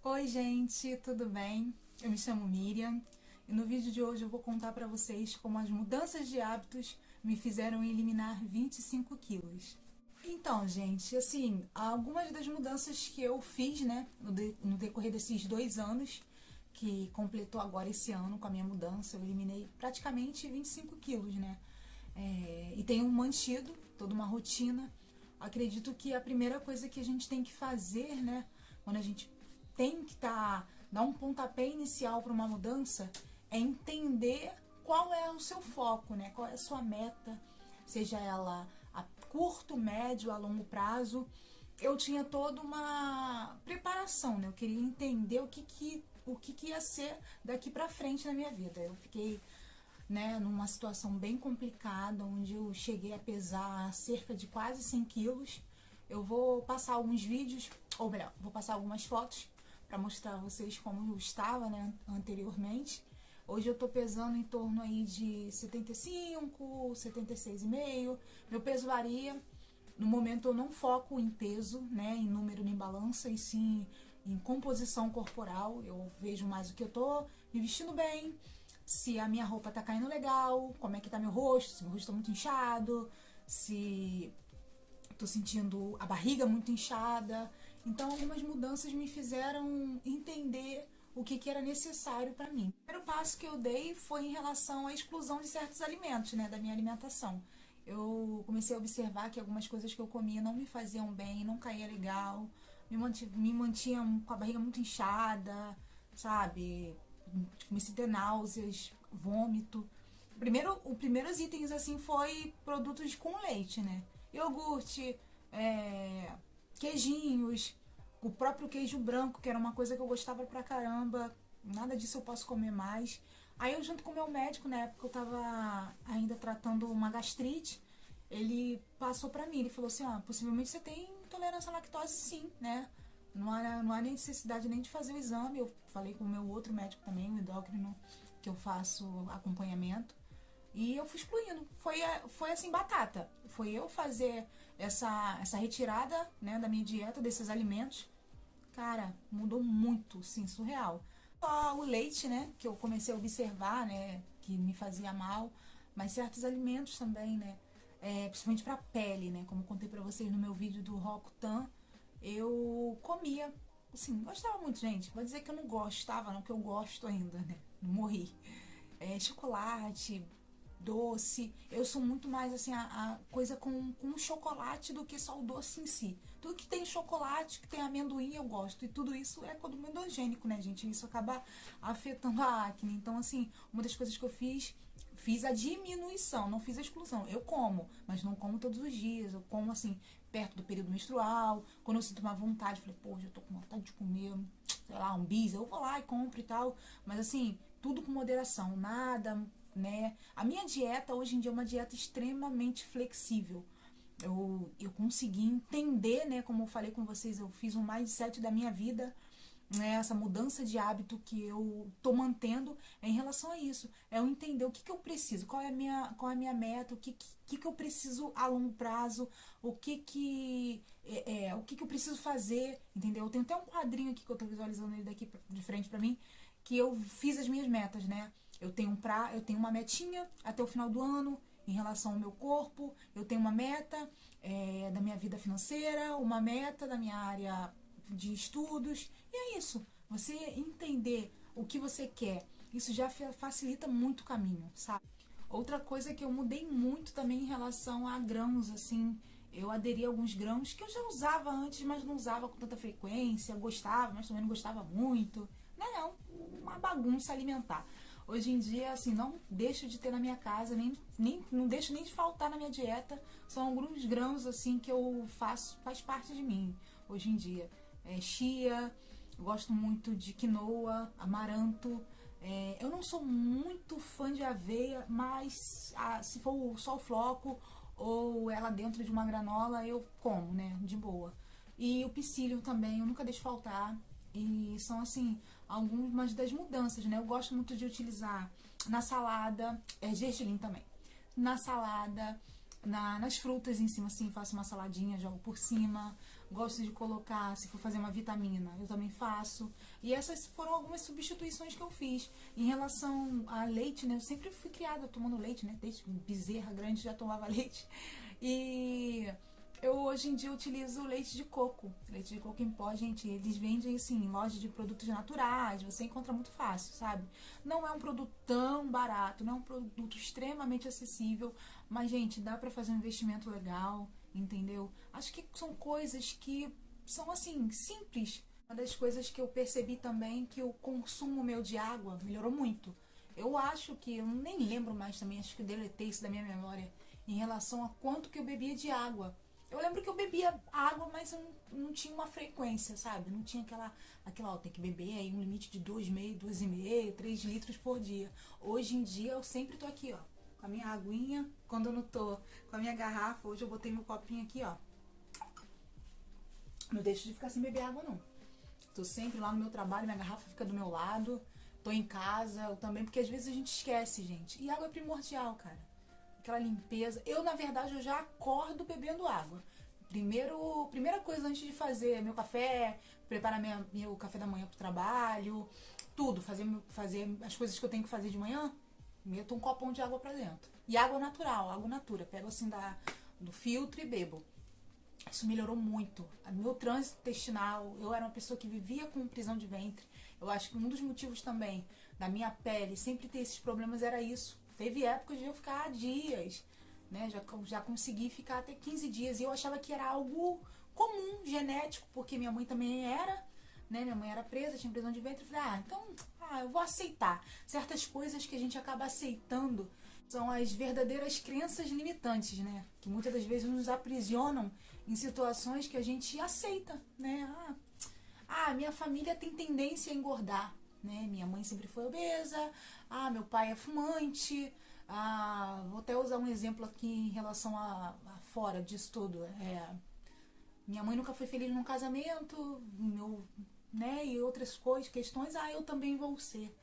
Oi gente, tudo bem? Eu me chamo Miriam e no vídeo de hoje eu vou contar pra vocês como as mudanças de hábitos me fizeram eliminar 25 quilos. Então, gente, assim, algumas das mudanças que eu fiz, né, no decorrer desses 2 anos, que completou agora esse ano com a minha mudança, eu eliminei praticamente 25 quilos, né? E tenho mantido toda uma rotina. Acredito que a primeira coisa que a gente tem que fazer, né, quando a gente tem que dar um pontapé inicial para uma mudança, é entender qual é o seu foco, né? Qual é a sua meta, seja ela a curto, médio, a longo prazo. Eu tinha toda uma preparação, né? Eu queria entender o que ia ser daqui para frente na minha vida. Eu fiquei, né, numa situação bem complicada, onde eu cheguei a pesar cerca de quase 100 quilos. Eu vou passar alguns vídeos, ou melhor, vou passar algumas fotos para mostrar a vocês como eu estava, né, anteriormente. Hoje eu tô pesando em torno aí de 75, 76,5. Meu peso varia. No momento eu não foco em peso, né, em número nem balança, e sim em composição corporal. Eu vejo mais o que eu tô me vestindo bem, se a minha roupa tá caindo legal, como é que tá meu rosto, se meu rosto tá muito inchado, se tô sentindo a barriga muito inchada. Então algumas mudanças me fizeram entender o que era necessário para mim. O primeiro passo que eu dei foi em relação à exclusão de certos alimentos, né, da minha alimentação. Eu comecei a observar que algumas coisas que eu comia não me faziam bem, não caía legal, me mantinham com a barriga muito inchada, sabe? Comecei a ter náuseas, vômito. Os primeiros itens assim foi produtos com leite, né? Iogurte, queijinhos, o próprio queijo branco, que era uma coisa que eu gostava pra caramba. Nada disso eu posso comer mais. Aí eu, junto com o meu médico, na época eu tava ainda tratando uma gastrite, ele passou pra mim, ele falou assim, ó, possivelmente você tem intolerância à lactose sim, né? Não há necessidade nem de fazer o exame. Eu falei com o meu outro médico também, o endócrino, que eu faço acompanhamento. E eu fui excluindo. Foi assim, batata. Foi eu fazer essa retirada, né, da minha dieta, desses alimentos. Cara, mudou muito, sim, surreal. Só o leite, né, que eu comecei a observar, né, que me fazia mal, mas certos alimentos também, né, principalmente pra pele, né, como eu contei pra vocês no meu vídeo do Rokutan, eu comia, assim, gostava muito, gente. Vou dizer que eu não gostava, não, que eu gosto ainda, né, não morri. Chocolate, doce. Eu sou muito mais assim, a coisa com chocolate do que só o doce em si. Tudo que tem chocolate, que tem amendoim, eu gosto. E tudo isso é endogênico, né, gente? Isso acaba afetando a acne. Então, assim, uma das coisas que eu fiz a diminuição, não fiz a exclusão. Eu como, mas não como todos os dias. Eu como, assim, perto do período menstrual. Quando eu sinto uma vontade, falei, pô, já tô com vontade de comer, sei lá, um bis, eu vou lá e compro e tal. Mas, assim, tudo com moderação, nada, né? A minha dieta hoje em dia é uma dieta extremamente flexível. Eu consegui entender, né? Como eu falei com vocês, eu fiz um mindset da minha vida, né? Essa mudança de hábito que eu tô mantendo é em relação a isso. É eu entender o que eu preciso, qual é a minha meta, o que eu preciso a longo prazo, o que eu preciso fazer, entendeu? Eu tenho até um quadrinho aqui que eu tô visualizando ele daqui de frente pra mim, que eu fiz as minhas metas, né? Eu tenho uma metinha até o final do ano em relação ao meu corpo, eu tenho uma meta da minha vida financeira, uma meta da minha área de estudos, e é isso. Você entender o que você quer, isso já facilita muito o caminho, sabe? Outra coisa que eu mudei muito também em relação a grãos, assim, eu aderi a alguns grãos que eu já usava antes, mas não usava com tanta frequência, gostava, mas também não gostava muito, né? É uma bagunça alimentar. Hoje em dia, assim, não deixo de ter na minha casa, não deixo nem de faltar na minha dieta. São alguns grãos, assim, que eu faço, faz parte de mim hoje em dia. Chia, gosto muito de quinoa, amaranto. Eu não sou muito fã de aveia, mas se for só o floco ou ela dentro de uma granola, eu como, né, de boa. E o psyllium também, eu nunca deixo faltar. E são, assim, algumas das mudanças, né? Eu gosto muito de utilizar na salada, gergelim também. Na salada, nas frutas em cima, assim, faço uma saladinha, jogo por cima. Gosto de colocar, se for fazer uma vitamina, eu também faço. E essas foram algumas substituições que eu fiz. Em relação a leite, né? Eu sempre fui criada tomando leite, né? Desde bezerra grande já tomava leite. E eu hoje em dia utilizo leite de coco. Leite de coco em pó, gente, eles vendem assim em lojas de produtos naturais, você encontra muito fácil, sabe? Não é um produto tão barato, não é um produto extremamente acessível, mas, gente, dá pra fazer um investimento legal, entendeu? Acho que são coisas que são assim, simples. Uma das coisas que eu percebi também que o consumo meu de água melhorou muito. Eu acho que, eu nem lembro mais também, acho que eu deletei isso da minha memória, em relação a quanto que eu bebia de água. Eu lembro que eu bebia água, mas eu não tinha uma frequência, sabe? Não tinha ó, tem que beber aí um limite de 2,5, 3 litros por dia. Hoje em dia eu sempre tô aqui, ó, com a minha aguinha. Quando eu não tô com a minha garrafa, hoje eu botei meu copinho aqui, ó. Não deixo de ficar sem beber água, não. Tô sempre lá no meu trabalho, minha garrafa fica do meu lado. Tô em casa, eu também, porque às vezes a gente esquece, gente. E água é primordial, cara. Aquela limpeza. Eu, na verdade, eu já acordo bebendo água. Primeira coisa antes de fazer meu café, preparar meu café da manhã pro trabalho, tudo, fazer as coisas que eu tenho que fazer de manhã, meto um copão de água pra dentro. E água natural, água natura. Pego assim do filtro e bebo. Isso melhorou muito. Meu trânsito intestinal, eu era uma pessoa que vivia com prisão de ventre. Eu acho que um dos motivos também da minha pele sempre ter esses problemas era isso. Teve épocas de eu ficar dias, né? Já consegui ficar até 15 dias. E eu achava que era algo comum, genético, porque minha mãe também era, né? Minha mãe era presa, tinha prisão de ventre. Eu falei, então, eu vou aceitar. Certas coisas que a gente acaba aceitando são as verdadeiras crenças limitantes, né? Que muitas das vezes nos aprisionam em situações que a gente aceita, né? Minha família tem tendência a engordar, né? Minha mãe sempre foi obesa, meu pai é fumante, vou até usar um exemplo aqui em relação a fora disso tudo. Minha mãe nunca foi feliz num casamento, né? E outras coisas, questões, eu também vou ser.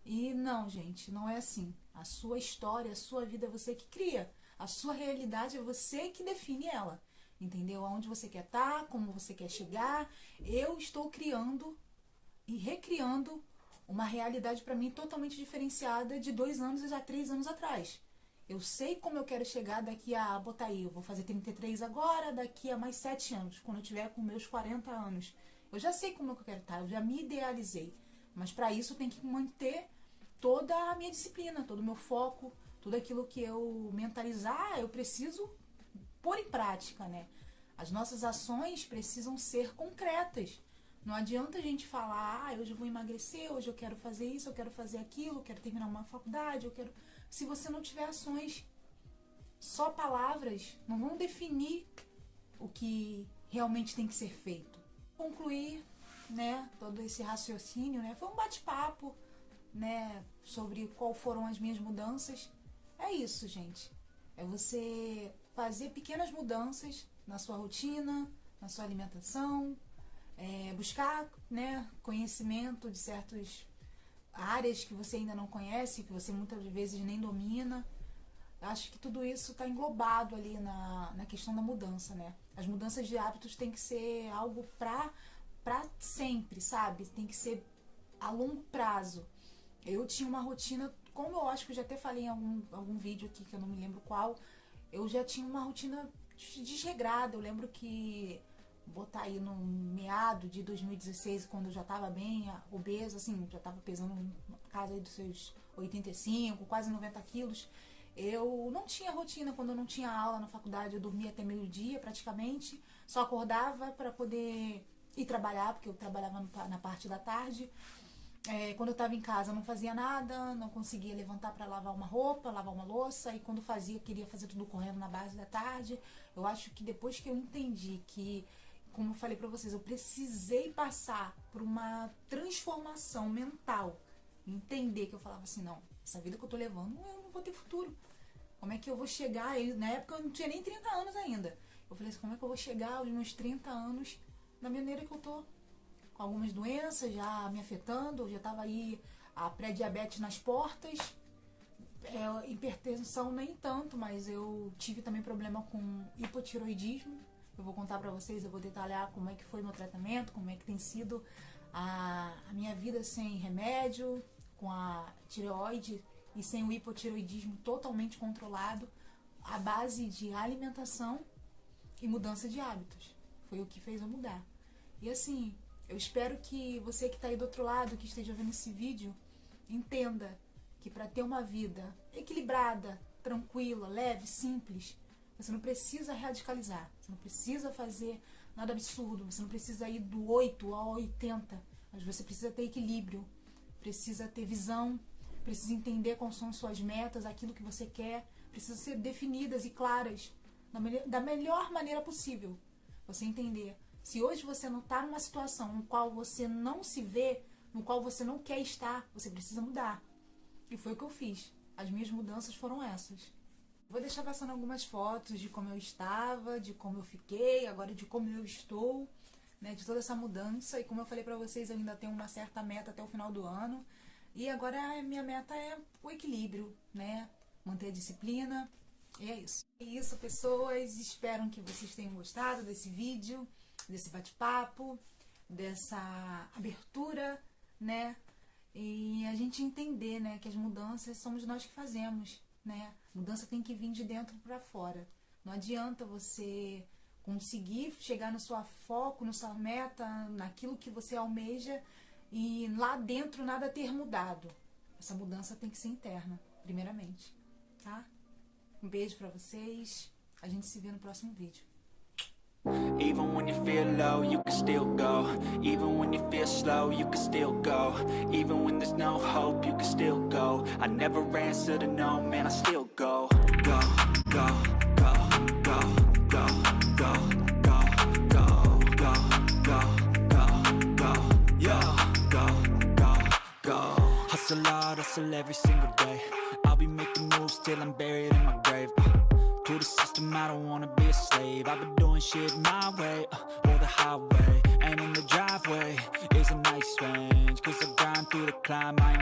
E não, gente, não é assim. A sua história, a sua vida é você que cria. A sua realidade é você que define ela. Entendeu? Aonde você quer estar, como você quer chegar. Eu estou criando e recriando uma realidade para mim totalmente diferenciada de 2 anos a 3 anos atrás. Eu sei como eu quero chegar daqui a, botar aí, eu vou fazer 33 agora, daqui a mais 7 anos, quando eu tiver com meus 40 anos. Eu já sei como eu quero estar, eu já me idealizei. Mas para isso eu tenho que manter toda a minha disciplina, todo o meu foco, tudo aquilo que eu mentalizar, eu preciso pôr em prática, né? As nossas ações precisam ser concretas. Não adianta a gente falar, hoje eu vou emagrecer, hoje eu quero fazer isso, eu quero fazer aquilo, eu quero terminar uma faculdade, eu quero... Se você não tiver ações, só palavras não vão definir o que realmente tem que ser feito. Concluir, né, todo esse raciocínio, né, foi um bate-papo, né, sobre qual foram as minhas mudanças. É isso, gente. É você fazer pequenas mudanças na sua rotina, na sua alimentação, buscar, né, conhecimento de certas áreas que você ainda não conhece, que você muitas vezes nem domina. Acho que tudo isso está englobado ali na questão da mudança, né? As mudanças de hábitos tem que ser algo pra sempre, sabe? Tem que ser a longo prazo. Eu tinha uma rotina, como eu acho que eu já até falei em algum vídeo aqui, que eu não me lembro qual, eu já tinha uma rotina desregrada. Eu lembro que, botar aí no meado de 2016, quando eu já tava bem obesa, assim, já tava pesando na casa aí dos seus 85, quase 90 quilos, eu não tinha rotina. Quando eu não tinha aula na faculdade, eu dormia até meio-dia praticamente, só acordava para poder ir trabalhar, porque eu trabalhava na parte da tarde. Quando eu estava em casa eu não fazia nada, não conseguia levantar para lavar uma roupa, lavar uma louça, e quando fazia, queria fazer tudo correndo na base da tarde. Eu acho que depois que eu entendi que, como eu falei pra vocês, eu precisei passar por uma transformação mental, entender que eu falava assim, não, essa vida que eu tô levando, eu não vou ter futuro. Como é que eu vou chegar? Na época eu não tinha nem 30 anos ainda. Eu falei assim, como é que eu vou chegar aos meus 30 anos da maneira que eu tô? Com algumas doenças já me afetando, eu já tava aí a pré-diabetes nas portas, hipertensão nem tanto, mas eu tive também problema com hipotiroidismo. Eu vou contar pra vocês, eu vou detalhar como é que foi meu tratamento, como é que tem sido a minha vida vida sem remédio, com a tireoide e sem o hipotireoidismo totalmente controlado, à base de alimentação e mudança de hábitos. Foi o que fez eu mudar. E assim, eu espero que você que está aí do outro lado, que esteja vendo esse vídeo, entenda que para ter uma vida equilibrada, tranquila, leve, simples, você não precisa radicalizar, você não precisa fazer nada absurdo, você não precisa ir do 8 ao 80, mas você precisa ter equilíbrio, precisa ter visão, precisa entender quais são suas metas, aquilo que você quer, precisa ser definidas e claras da melhor maneira possível. Você entender, se hoje você não está numa situação no qual você não se vê, no qual você não quer estar, você precisa mudar. E foi o que eu fiz. As minhas mudanças foram essas. Vou deixar passando algumas fotos de como eu estava, de como eu fiquei, agora de como eu estou, né, de toda essa mudança. E como eu falei pra vocês, eu ainda tenho uma certa meta até o final do ano. E agora a minha meta é o equilíbrio, né? Manter a disciplina. E é isso. É isso, pessoas. Espero que vocês tenham gostado desse vídeo, desse bate-papo, dessa abertura, né? E a gente entender, né, que as mudanças somos nós que fazemos, né? Mudança tem que vir de dentro para fora. Não adianta você conseguir chegar no seu foco, na sua meta, naquilo que você almeja e lá dentro nada ter mudado. Essa mudança tem que ser interna, primeiramente, tá? Um beijo pra vocês. A gente se vê no próximo vídeo. Even when you feel low, you can still go. Even when you feel slow, you can still go. Even when there's no hope, you can still go. I never answer to no, man, I still go. Go, go, go, go, go, go, go, go, go, go, go, go, yo, go, go, go. Hustle hard, hustle every single day. I'll be making moves till I'm buried in my grave. To the system, I don't wanna be a slave. I've been doing shit my way, or the highway. And in the driveway is a nice range, 'cause I grind through the climb, I